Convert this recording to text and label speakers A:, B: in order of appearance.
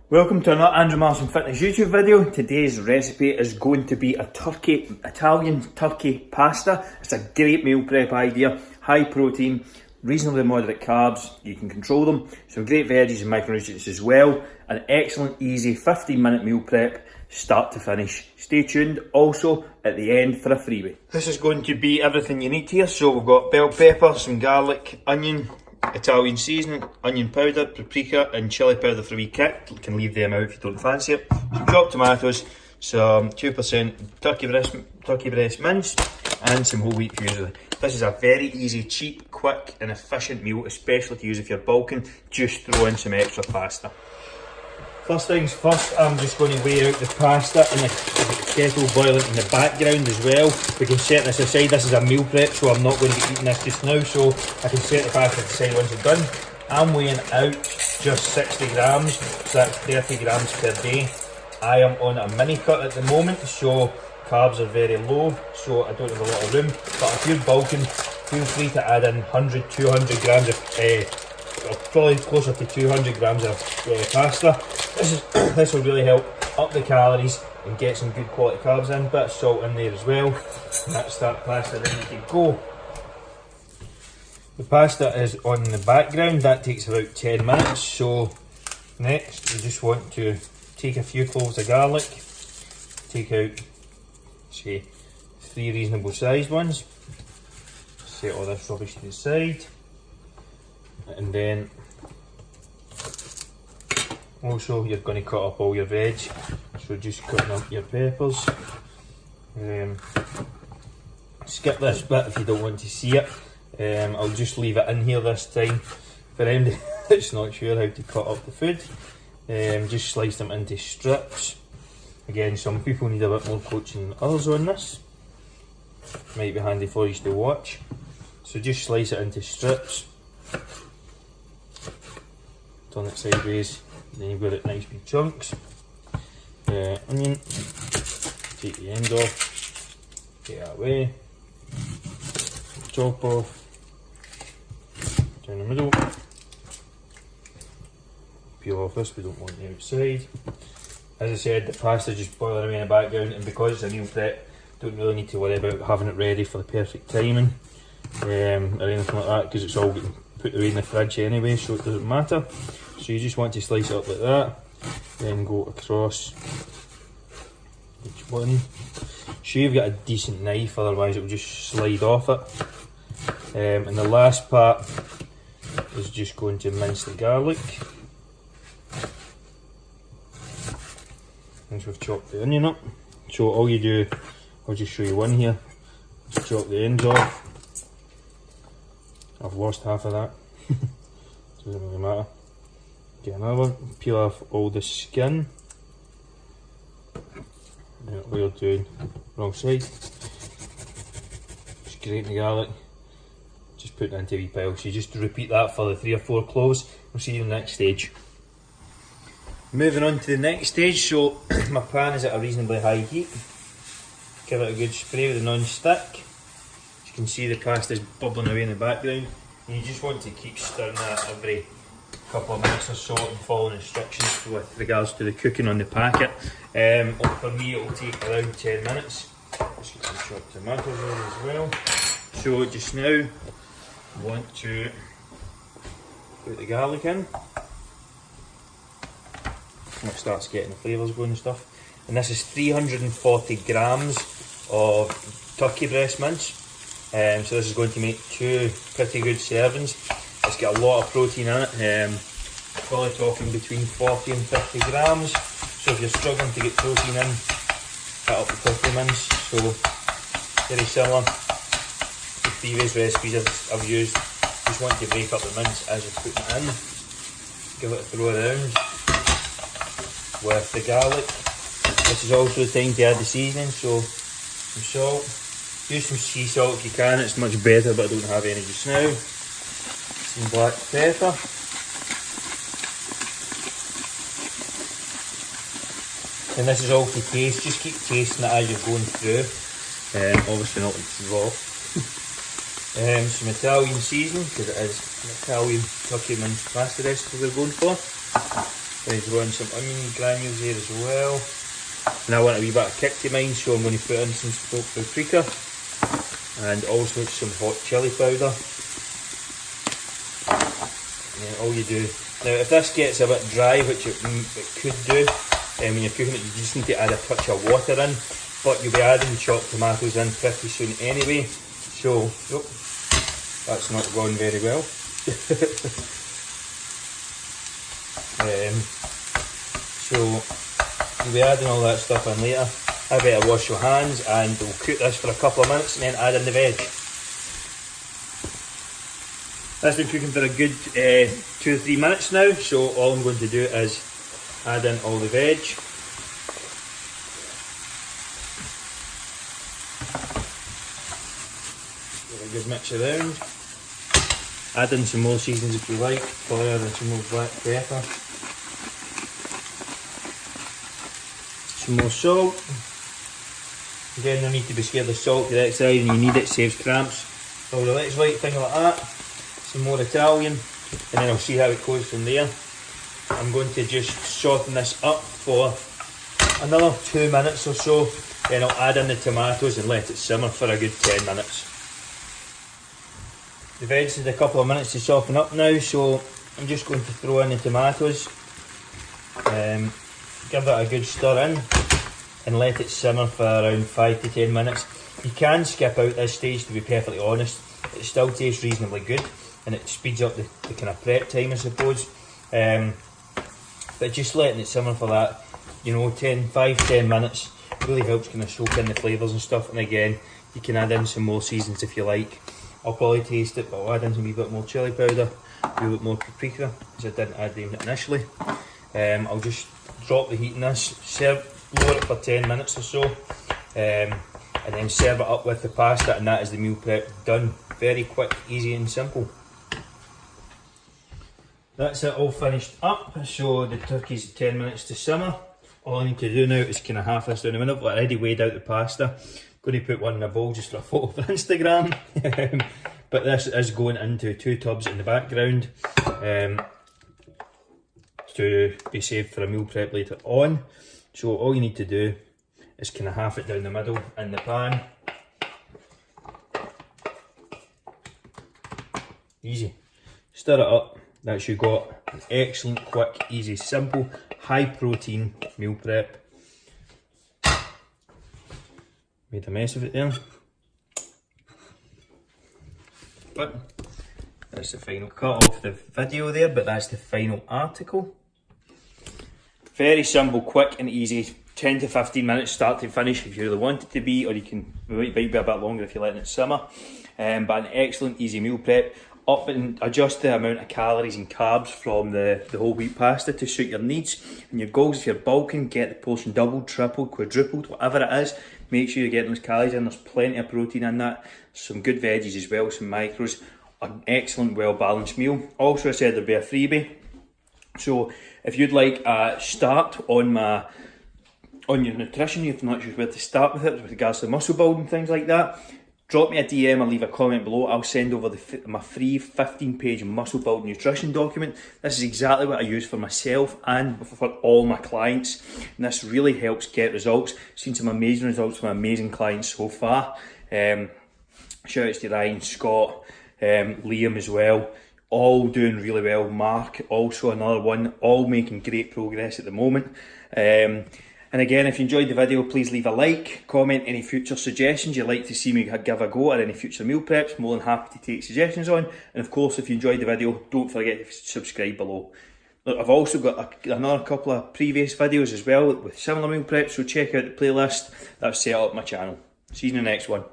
A: Welcome to another Andrew Marson Fitness YouTube video. Today's recipe is going to be a Italian turkey pasta. It's a great meal prep idea, high protein, reasonably moderate carbs, you can control them, some great veggies and micronutrients as well. An excellent, easy 15-minute meal prep, start to finish. Stay tuned, also at the end for a freebie. This is going to be everything you need here. So we've got bell pepper, some garlic, onion, Italian seasoning, onion powder, paprika and chilli powder for a wee kick. You can leave them out if you don't fancy it. Some chopped tomatoes, some 2% turkey breast mince and some whole wheat fusilli. This is a very easy, cheap, quick and efficient meal, especially to use if you're bulking. Just throw in some extra pasta. First things first, I'm just going to weigh out the pasta in the kettle boiling in the background as well. We can set this aside. This is a meal prep, so I'm not going to be eating this just now, so I can set the pasta aside once it's done. I'm weighing out just 60 grams, so that's 30 grams per day. I am on a mini cut at the moment, so carbs are very low, so I don't have a lot of room. But if you're bulking, feel free to add in 100, 200 grams of probably closer to 200 grams of pasta. This will really help up the calories and get some good quality carbs in. Bit of salt in there as well. And that's that pasta ready to go. The pasta is on the background. That takes about 10 minutes. So next we just want to take a few cloves of garlic. Take out, say, 3 reasonable sized ones. Set all this rubbish to the side. And then also you're going to cut up all your veg, so just cutting up your peppers. Skip this bit if you don't want to see it. I'll just leave it in here this time for anybody that's not sure how to cut up the food. Just slice them into strips. Again, some people need a bit more coaching than others on this. Might be handy for you to watch. So just slice it into strips. Turn it sideways, then you've got it nice big chunks. Onion, take the end off, get that away, chop off, down the middle, peel off this, we don't want the outside. As I said, the pasta just boiling away in the background, and because it's a meal prep, don't really need to worry about having it ready for the perfect timing or anything like that, because it's all getting put away in the fridge anyway, so it doesn't matter. So you just want to slice it up like that, then go across each one. Sure you've got a decent knife, otherwise it will just slide off it. And the last part is just going to mince the garlic. Once we've chopped the onion up, so all you do, I'll just show you one here, just chop the ends off. I've lost half of that, doesn't really matter. Get another one, peel off all the skin. What you're doing, wrong side. Just grate the garlic, just put it into a wee pile. So you just repeat that for the 3 or 4 cloves. We'll see you in the next stage. Moving on to the next stage, so my pan is at a reasonably high heat. Give it a good spray with a non-stick. As you can see, the pasta is bubbling away in the background. And you just want to keep stirring that every couple of minutes or so and following instructions with regards to the cooking on the packet. For me it will take around 10 minutes. Just get some chopped tomatoes in as well. So just now I want to put the garlic in. It starts getting the flavours going and stuff. And this is 340 grams of turkey breast mince. So this is going to make 2 pretty good servings. It's got a lot of protein in it, probably talking between 40 and 50 grams. So if you're struggling to get protein in, hit up the turkey mince. So very similar to previous recipes I've used. Just want to break up the mince as you're putting it in. Give it a throw around with the garlic. This is also the time to add the seasoning, so some salt. Use some sea salt if you can, it's much better, but I don't have any just now. Some black pepper. And this is all to taste, just keep tasting it as you're going through. Obviously not like raw. Some Italian seasoning, because it is an Italian turkey mince pasta recipe we're going for. Going to throw in some onion granules here as well. And I want a wee bit of kick to mine, so I'm going to put in some smoked paprika and also some hot chilli powder. And then all you do, now if this gets a bit dry, which it could do, when you're cooking it, you just need to add a touch of water in, but you'll be adding the chopped tomatoes in pretty soon anyway, so, that's not going very well. So, you'll be adding all that stuff in later. I better wash your hands and we'll cook this for a couple of minutes and then add in the veg. That's been cooking for a good 2 or 3 minutes now, so all I'm going to do is add in all the veg. Give a good mix around. Add in some more seasonings if you like, fire and some more black pepper. Some more salt. Again, no need to be scared of salt to that side, and you need it, saves cramps. All the let's right thing like that. Some more Italian, and then I'll see how it goes from there. I'm going to just soften this up for another 2 minutes or so, then I'll add in the tomatoes and let it simmer for a good 10 minutes. The veg had a couple of minutes to soften up now, so I'm just going to throw in the tomatoes, give it a good stir in and let it simmer for around 5 to 10 minutes. You can skip out this stage, to be perfectly honest. It still tastes reasonably good and it speeds up the kind of prep time, I suppose. But just letting it simmer for that, 5-10 minutes really helps kind of soak in the flavours and stuff. And again, you can add in some more seasonings if you like. I'll probably taste it, but I'll add in a wee bit more chilli powder, a wee bit more paprika, because I didn't add them initially. I'll just drop the heat in this, lower it for 10 minutes or so, and then serve it up with the pasta, and that is the meal prep done. Very quick, easy and simple. That's it all finished up, so the turkey's 10 minutes to simmer. All I need to do now is kind of half this down the middle. I've already weighed out the pasta. I'm going to put one in a bowl just for a photo for Instagram. But this is going into 2 tubs in the background to be saved for a meal prep later on. So all you need to do is kind of half it down the middle in the pan. Easy. Stir it up. That's you got an excellent, quick, easy, simple, high protein meal prep. Made a mess of it there. But that's the final cut off the video there, but that's the final article. Very simple, quick and easy. 10 to 15 minutes start to finish if you really want it to be, or you can might be a bit longer if you're letting it simmer. But an excellent, easy meal prep. Up and adjust the amount of calories and carbs from the whole wheat pasta to suit your needs and your goals. If you're bulking, get the portion doubled, tripled, quadrupled, whatever it is. Make sure you're getting those calories in. There's plenty of protein in that. Some good veggies as well, some macros. An excellent, well-balanced meal. Also, I said there'd be a freebie. So if you'd like a start on your nutrition, you're not sure where to start with it with regards to muscle building and things like that, drop me a DM or leave a comment below. I'll send over my free 15-page muscle build nutrition document. This is exactly what I use for myself and for all my clients. And this really helps get results. Seen some amazing results from amazing clients so far. Shout outs to Ryan, Scott, Liam as well. All doing really well. Mark, also another one. All making great progress at the moment. And again, if you enjoyed the video, please leave a like, comment any future suggestions you'd like to see me give a go at any future meal preps. More than happy to take suggestions on. And of course, if you enjoyed the video, don't forget to subscribe below. Look, I've also got another couple of previous videos as well with similar meal preps, so check out the playlist that's set up my channel. See you in the next one.